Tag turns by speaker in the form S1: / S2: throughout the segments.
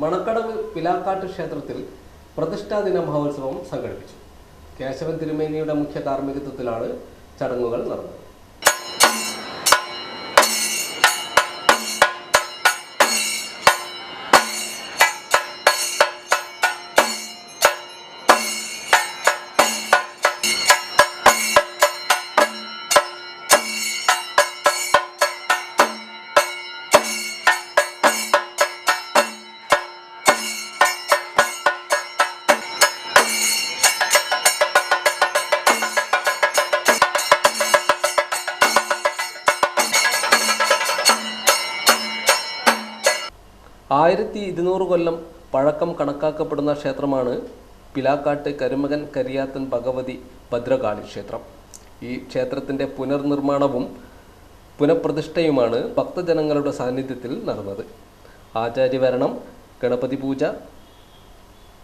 S1: മണക്കടവ് പിലാക്കാട്ട് ക്ഷേത്രത്തിൽ പ്രതിഷ്ഠാദിന മഹോത്സവം സംഘടിപ്പിച്ചു. കേശവൻ തിരുമേനിയുടെ മുഖ്യ കാർമ്മികത്വത്തിലാണ് ചടങ്ങുകൾ നടന്നത്. ആയിരത്തി 200 കൊല്ലം പഴക്കം കണക്കാക്കപ്പെടുന്ന ക്ഷേത്രമാണ് പിലാക്കാട്ട് കരുമകൻ കരിയാത്തൻ ഭഗവതി ഭദ്രകാളി ക്ഷേത്രം. ഈ ക്ഷേത്രത്തിൻ്റെ പുനർനിർമ്മാണവും പുനഃപ്രതിഷ്ഠയുമാണ് ഭക്തജനങ്ങളുടെ സാന്നിധ്യത്തിൽ നടന്നത്. ആചാര്യവരണം, ഗണപതി പൂജ,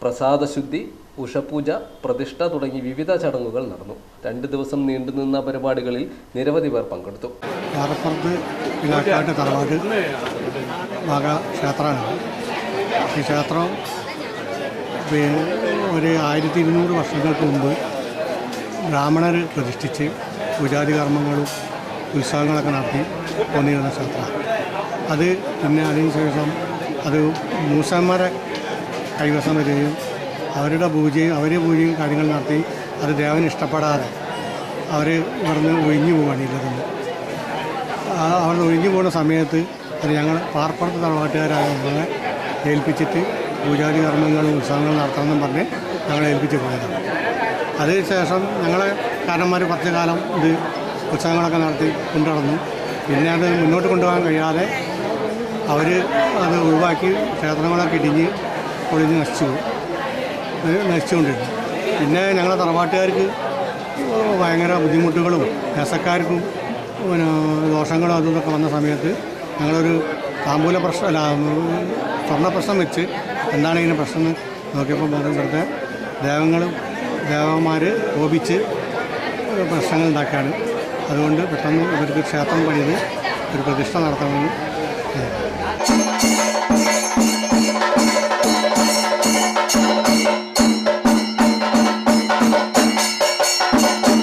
S1: പ്രസാദശുദ്ധി, ഉഷപൂജ, പ്രതിഷ്ഠ തുടങ്ങി വിവിധ ചടങ്ങുകൾ നടന്നു. 2 ദിവസം നീണ്ടുനിന്ന പരിപാടികളിൽ നിരവധി പേർ പങ്കെടുത്തു.
S2: ക്ഷേത്രമാണ്. ഈ ക്ഷേത്രം ഒരു 1200 വർഷങ്ങൾക്ക് മുമ്പ് ബ്രാഹ്മണർ പ്രതിഷ്ഠിച്ച് പൂജാതി കർമ്മങ്ങളും ഉത്സവങ്ങളൊക്കെ നടത്തി പോന്നിരുന്ന ക്ഷേത്രമാണ്. അത് പിന്നെ അതിനുശേഷം അത് മൂസന്മാരെ കൈവശം വരികയും അവരുടെ പൂജയും കാര്യങ്ങൾ നടത്തി അത് ദേവന് ഇഷ്ടപ്പെടാതെ അവർ ഇവിടുന്ന് ഒഴിഞ്ഞു പോവുകയാണ്. അവർ ഒഴിഞ്ഞു പോകുന്ന സമയത്ത് അത് ഞങ്ങൾ പാർപ്പുറത്ത് തറവാട്ടുകാരായ നമ്മളെ ഏൽപ്പിച്ചിട്ട് പൂജാതി കർമ്മങ്ങളും ഉത്സവങ്ങളും നടത്തണമെന്നും പറഞ്ഞ് ഞങ്ങളെ ഏൽപ്പിച്ച് പോയതാണ്. അതിനുശേഷം ഞങ്ങളെ കാരണന്മാർ കുറച്ച് കാലം ഇത് ഉത്സവങ്ങളൊക്കെ നടത്തി കൊണ്ടുനടന്നു. പിന്നെ അത് മുന്നോട്ട് കൊണ്ടുപോകാൻ കഴിയാതെ അവർ അത് ഒഴിവാക്കി ക്ഷേത്രങ്ങളൊക്കെ ഇടിഞ്ഞ് പൊളിഞ്ഞ് നശിച്ചുകൊണ്ടിരുന്നു. പിന്നെ ഞങ്ങളെ തറവാട്ടുകാർക്ക് ഭയങ്കര ബുദ്ധിമുട്ടുകളും ദേശക്കാർക്കും പിന്നെ ദോഷങ്ങളും അതും ഇതൊക്കെ വന്ന സമയത്ത് ഞങ്ങളൊരു താമ്പൂല സ്വർണ്ണ പ്രശ്നം വെച്ച് എന്താണ് ഇതിന് പ്രശ്നം നോക്കിയപ്പോൾ ഇവിടുത്തെ ദേവന്മാർ കോപിച്ച് പ്രശ്നങ്ങൾ ഉണ്ടാക്കുകയാണ്. അതുകൊണ്ട് പെട്ടെന്ന് ഇവർക്ക് ക്ഷേത്രം പണിത് ഒരു പ്രതിഷ്ഠ നടത്തണമെന്ന്